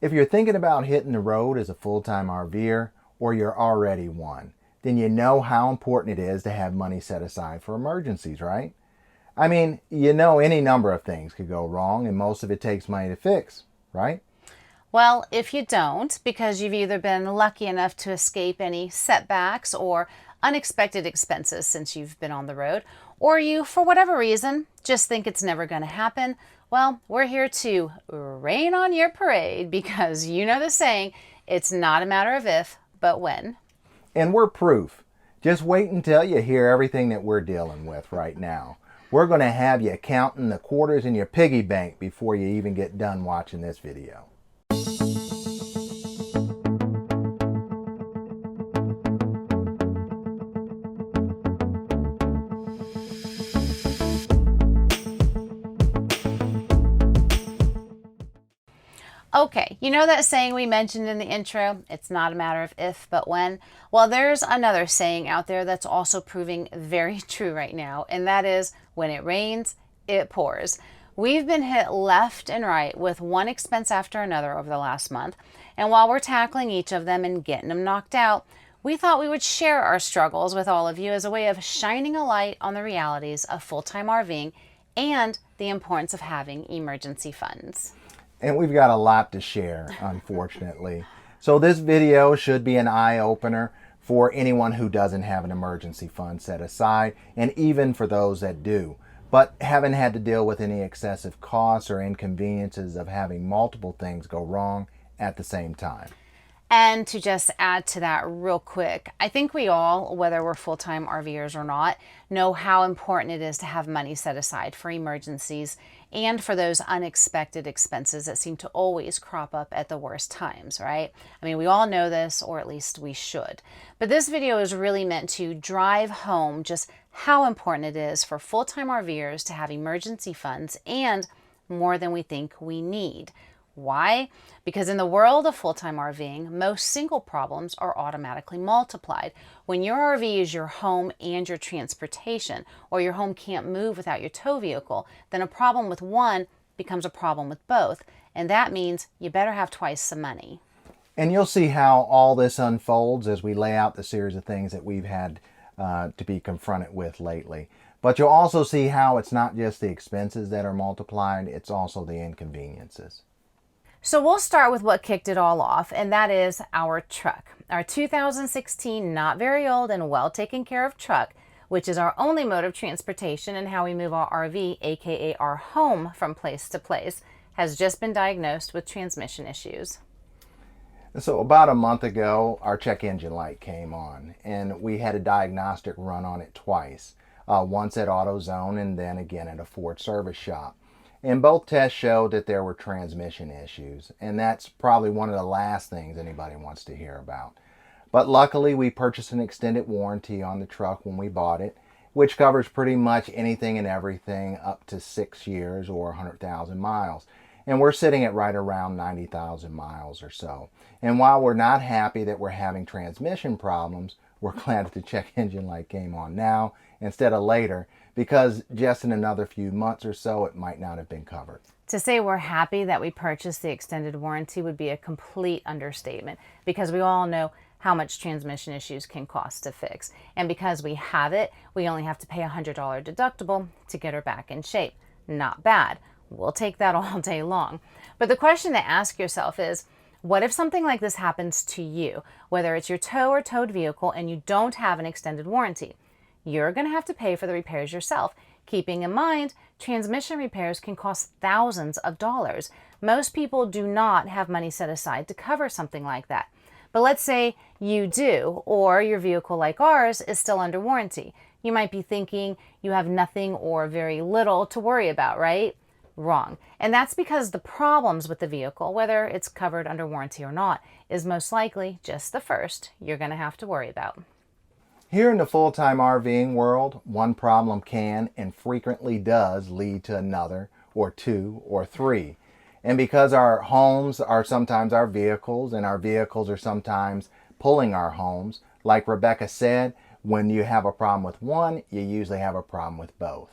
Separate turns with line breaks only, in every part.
If you're thinking about hitting the road as a full-time RVer, or you're already one, then you know how important it is to have money set aside for emergencies, right? I mean, you know any number of things could go wrong and most of it takes money to fix, right?
Well, if you don't, because you've either been lucky enough to escape any setbacks or unexpected expenses since you've been on the road, or you, for whatever reason, just think it's never going to happen, well, we're here to rain on your parade because you know the saying, it's not a matter of if, but when.
And we're proof. Just wait until you hear everything that we're dealing with right now. We're going to have you counting the quarters in your piggy bank before you even get done watching this video.
Okay, you know that saying we mentioned in the intro, it's not a matter of if, but when? Well, there's another saying out there that's also proving very true right now, and that is, when it rains, it pours. We've been hit left and right with one expense after another over the last month, and while we're tackling each of them and getting them knocked out, we thought we would share our struggles with all of you as a way of shining a light on the realities of full-time RVing and the importance of having emergency funds.
And we've got a lot to share, unfortunately. So this video should be an eye-opener for anyone who doesn't have an emergency fund set aside, and even for those that do, but haven't had to deal with any excessive costs or inconveniences of having multiple things go wrong at the same time.
And to just add to that real quick, I think we all, whether we're full-time RVers or not, know how important it is to have money set aside for emergencies and for those unexpected expenses that seem to always crop up at the worst times, right? I mean, we all know this, or at least we should. But this video is really meant to drive home just how important it is for full-time RVers to have emergency funds, and more than we think we need. Why? Because in the world of full-time RVing, most single problems are automatically multiplied. When your RV is your home and your transportation, or your home can't move without your tow vehicle, then a problem with one becomes a problem with both. And that means you better have twice the money.
And you'll see how all this unfolds as we lay out the series of things that we've had to be confronted with lately. But you'll also see how it's not just the expenses that are multiplied, it's also the inconveniences.
So we'll start with what kicked it all off, and that is our truck. Our 2016, not very old and well taken care of truck, which is our only mode of transportation and how we move our RV, aka our home, from place to place, has just been diagnosed with transmission issues.
So about a month ago, our check engine light came on, and we had a diagnostic run on it twice. Once at AutoZone and then again at a Ford service shop. And both tests showed that there were transmission issues, and that's probably one of the last things anybody wants to hear about. But luckily, we purchased an extended warranty on the truck when we bought it, which covers pretty much anything and everything up to 6 years or 100,000 miles. And we're sitting at right around 90,000 miles or so. And while we're not happy that we're having transmission problems, we're glad that the check engine light came on now instead of later, because just in another few months or so, it might not have been covered.
To say we're happy that we purchased the extended warranty would be a complete understatement, because we all know how much transmission issues can cost to fix. And because we have it, we only have to pay a $100 deductible to get her back in shape. Not bad. We'll take that all day long. But the question to ask yourself is, what if something like this happens to you, whether it's your tow or towed vehicle and you don't have an extended warranty? You're going to have to pay for the repairs yourself, keeping in mind transmission repairs can cost thousands of dollars. Most people do not have money set aside to cover something like that. But let's say you do, or your vehicle, like ours, is still under warranty. You might be thinking you have nothing or very little to worry about, right? Wrong. And that's because the problems with the vehicle, whether it's covered under warranty or not, is most likely just the first you're going to have to worry about.
Here in the full-time RVing world, one problem can and frequently does lead to another, or two, or three. And because our homes are sometimes our vehicles, and our vehicles are sometimes pulling our homes, like Rebecca said, when you have a problem with one, you usually have a problem with both.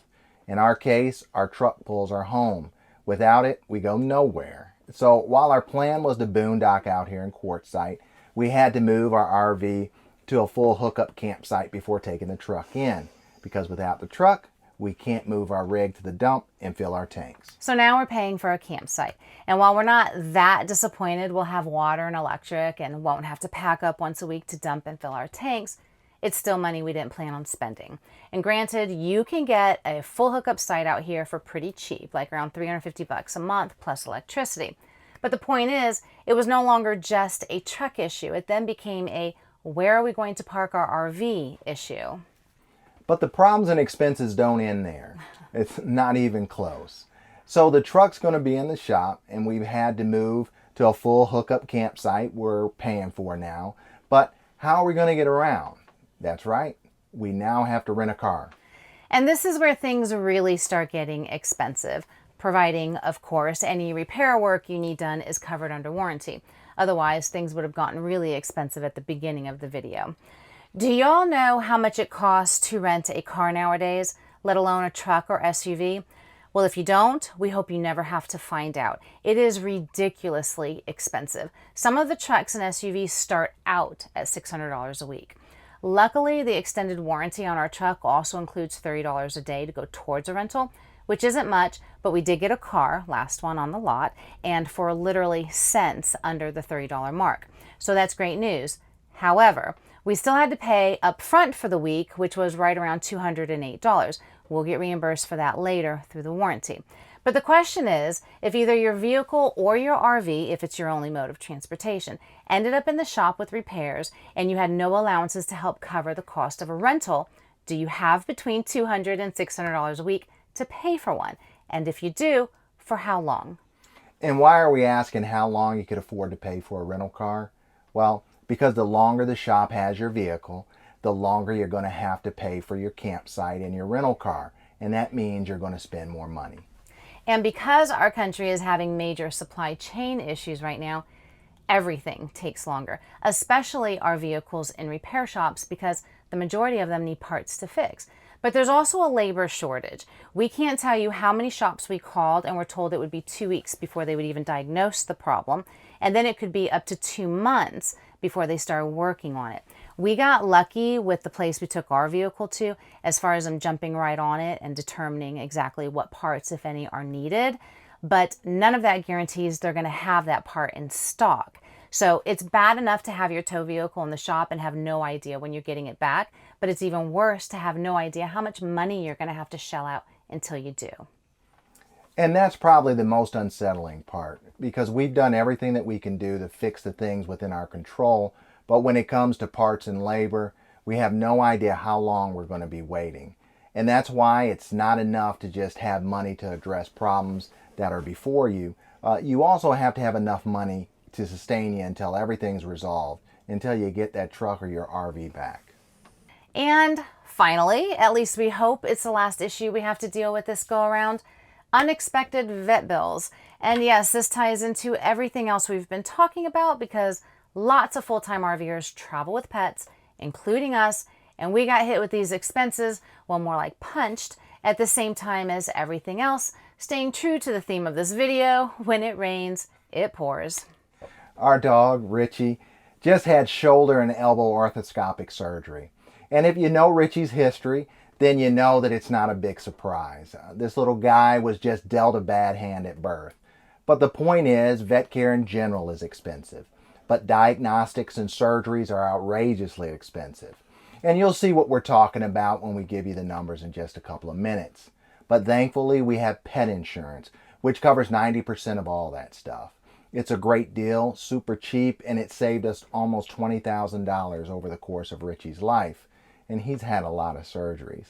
In our case, our truck pulls our home. Without it, we go nowhere. So while our plan was to boondock out here in Quartzsite, we had to move our RV to a full hookup campsite before taking the truck in, because without the truck, we can't move our rig to the dump and fill our tanks.
So now we're paying for a campsite. And while we're not that disappointed, we'll have water and electric and won't have to pack up once a week to dump and fill our tanks, it's still money we didn't plan on spending. And granted, you can get a full hookup site out here for pretty cheap, like around $350 a month plus electricity. But the point is, it was no longer just a truck issue. It then became a where are we going to park our RV issue.
But the problems and expenses don't end there. It's not even close. So the truck's going to be in the shop, and we've had to move to a full hookup campsite we're paying for now. But how are we going to get around? That's right. We now have to rent a car.
And this is where things really start getting expensive, providing, of course, any repair work you need done is covered under warranty. Otherwise, things would have gotten really expensive at the beginning of the video. Do y'all know how much it costs to rent a car nowadays, let alone a truck or SUV? Well, if you don't, we hope you never have to find out. It is ridiculously expensive. Some of the trucks and SUVs start out at $600 a week. Luckily, the extended warranty on our truck also includes $30 a day to go towards a rental, which isn't much, but we did get a car, last one on the lot, and for literally cents under the $30 mark. So that's great news. However, we still had to pay up front for the week, which was right around $208. We'll get reimbursed for that later through the warranty. But the question is, if either your vehicle or your RV, if it's your only mode of transportation, ended up in the shop with repairs and you had no allowances to help cover the cost of a rental, do you have between $200 and $600 a week to pay for one? And if you do, for how long?
And why are we asking how long you could afford to pay for a rental car? Well, because the longer the shop has your vehicle, the longer you're going to have to pay for your campsite and your rental car. And that means you're going to spend more money.
And because our country is having major supply chain issues right now, everything takes longer, especially our vehicles in repair shops, because the majority of them need parts to fix. But there's also a labor shortage. We can't tell you how many shops we called and were told it would be 2 weeks before they would even diagnose the problem. And then it could be up to 2 months before they start working on it. We got lucky with the place we took our vehicle to, as far as them jumping right on it and determining exactly what parts, if any, are needed. But none of that guarantees they're going to have that part in stock. So it's bad enough to have your tow vehicle in the shop and have no idea when you're getting it back, but it's even worse to have no idea how much money you're going to have to shell out until you do.
And that's probably the most unsettling part, because we've done everything that we can do to fix the things within our control, but when it comes to parts and labor, we have no idea how long we're going to be waiting. And that's why it's not enough to just have money to address problems that are before you. You also have to have enough money to sustain you until everything's resolved, until you get that truck or your RV back.
And finally, at least we hope it's the last issue we have to deal with this go around, unexpected vet bills. And yes, this ties into everything else we've been talking about, because lots of full-time RVers travel with pets, including us, and we got hit with these expenses, well, more like punched, at the same time as everything else, staying true to the theme of this video: when it rains, it pours.
Our dog, Richie, just had shoulder and elbow arthroscopic surgery. And if you know Richie's history, then you know that it's not a big surprise. This little guy was just dealt a bad hand at birth. But the point is, vet care in general is expensive. But diagnostics and surgeries are outrageously expensive. And you'll see what we're talking about when we give you the numbers in just a couple of minutes. But thankfully, we have pet insurance, which covers 90% of all that stuff. It's a great deal, super cheap, and it saved us almost $20,000 over the course of Richie's life. And he's had a lot of surgeries.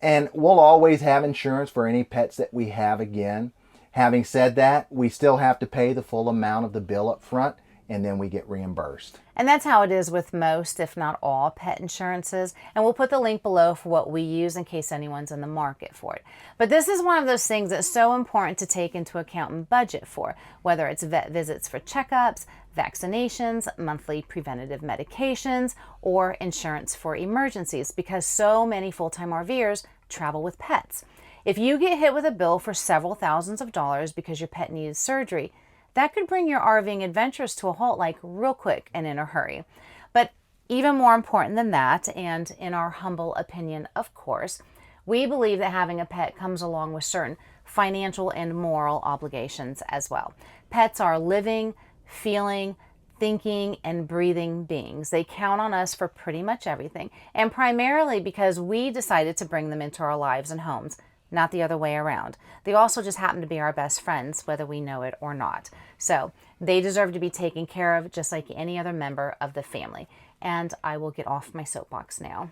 And we'll always have insurance for any pets that we have again. Having said that, we still have to pay the full amount of the bill up front, and then we get reimbursed.
And that's how it is with most, if not all, pet insurances. And we'll put the link below for what we use in case anyone's in the market for it. But this is one of those things that's so important to take into account and budget for, whether it's vet visits for checkups, vaccinations, monthly preventative medications, or insurance for emergencies, because so many full-time RVers travel with pets. If you get hit with a bill for several thousands of dollars because your pet needed surgery, that could bring your RVing adventures to a halt like real quick and in a hurry. But even more important than that, and in our humble opinion, of course, we believe that having a pet comes along with certain financial and moral obligations as well. Pets are living, feeling, thinking, and breathing beings. They count on us for pretty much everything, and primarily because we decided to bring them into our lives and homes, not the other way around. They also just happen to be our best friends, whether we know it or not. So they deserve to be taken care of just like any other member of the family. And I will get off my soapbox now.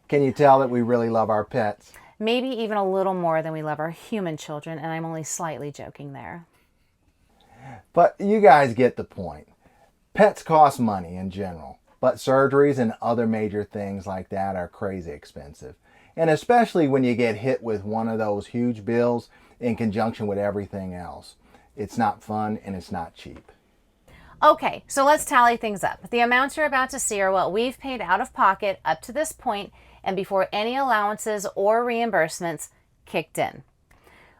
Can you tell that we really love our pets?
Maybe even a little more than we love our human children, and I'm only slightly joking there.
But you guys get the point. Pets cost money in general, but surgeries and other major things like that are crazy expensive. And especially when you get hit with one of those huge bills in conjunction with everything else. It's not fun and it's not cheap.
Okay, so let's tally things up. The amounts you're about to see are what we've paid out of pocket up to this point and before any allowances or reimbursements kicked in.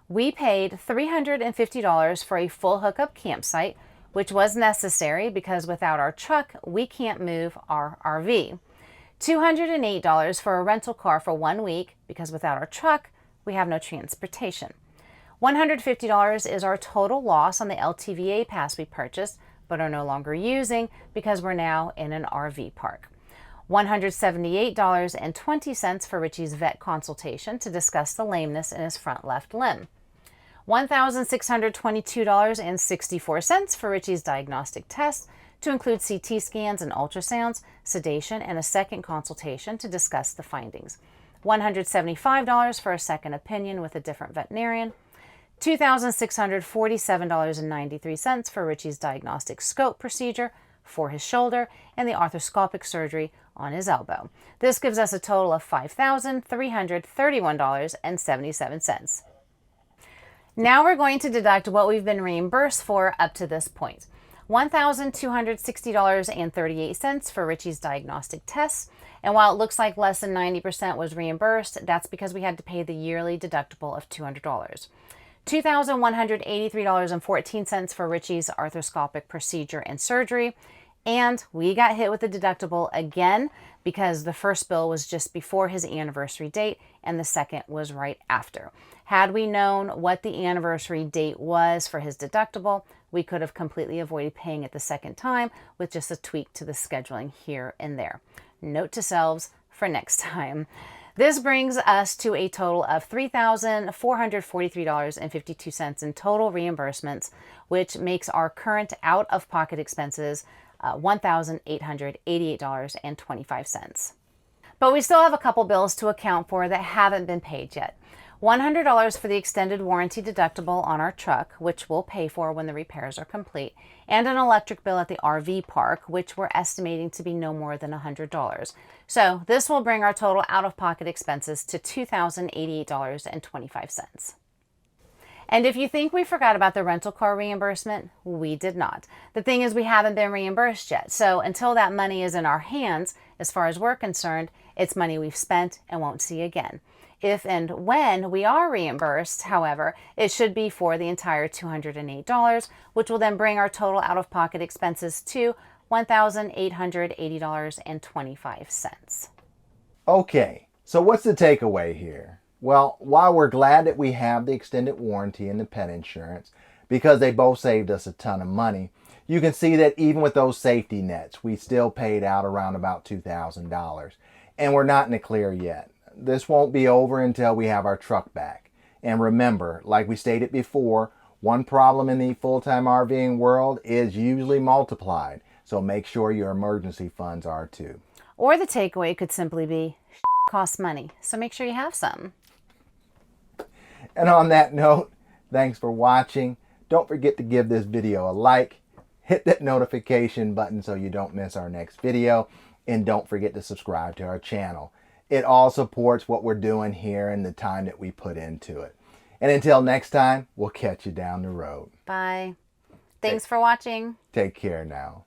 We paid $350 for a full hookup campsite, which was necessary because without our truck, we can't move our RV. $208 for a rental car for 1 week because without our truck, we have no transportation. $150 is our total loss on the LTVA pass we purchased but are no longer using because we're now in an RV park. $178.20 for Richie's vet consultation to discuss the lameness in his front left limb. $1,622.64 for Richie's diagnostic tests to include CT scans and ultrasounds, sedation, and a second consultation to discuss the findings. $175 for a second opinion with a different veterinarian. $2,647.93 for Richie's diagnostic scope procedure for his shoulder and the arthroscopic surgery on his elbow. This gives us a total of $5,331.77. Now we're going to deduct what we've been reimbursed for up to this point. $1,260.38 for Richie's diagnostic tests, and while it looks like less than 90% was reimbursed, that's because we had to pay the yearly deductible of $200. $2,183.14 for Richie's arthroscopic procedure and surgery, and we got hit with the deductible again because the first bill was just before his anniversary date and the second was right after. Had we known what the anniversary date was for his deductible, we could have completely avoided paying it the second time with just a tweak to the scheduling here and there. Note to selves for next time. This brings us to a total of $3,443.52 in total reimbursements, which makes our current out-of-pocket expenses $1,888.25. But we still have a couple bills to account for that haven't been paid yet. $100 for the extended warranty deductible on our truck, which we'll pay for when the repairs are complete, and an electric bill at the RV park, which we're estimating to be no more than $100. So this will bring our total out-of-pocket expenses to $2,088.25. And if you think we forgot about the rental car reimbursement, we did not. The thing is, we haven't been reimbursed yet. So until that money is in our hands, as far as we're concerned, it's money we've spent and won't see again. If and when we are reimbursed, however, it should be for the entire $208, which will then bring our total out-of-pocket expenses to $1,880.25.
Okay, so what's the takeaway here? Well, while we're glad that we have the extended warranty and the pet insurance, because they both saved us a ton of money, you can see that even with those safety nets, we still paid out around about $2,000. And we're not in the clear yet. This won't be over until we have our truck back. And remember, like we stated before, one problem in the full-time RVing world is usually multiplied. So make sure your emergency funds are too.
Or the takeaway could simply be, costs money, so make sure you have some.
And on that note, thanks for watching. Don't forget to give this video a like, hit that notification button so you don't miss our next video, and don't forget to subscribe to our channel. It all supports what we're doing here and the time that we put into it. And until next time, we'll catch you down the road.
Bye. Thanks for watching.
Take care now.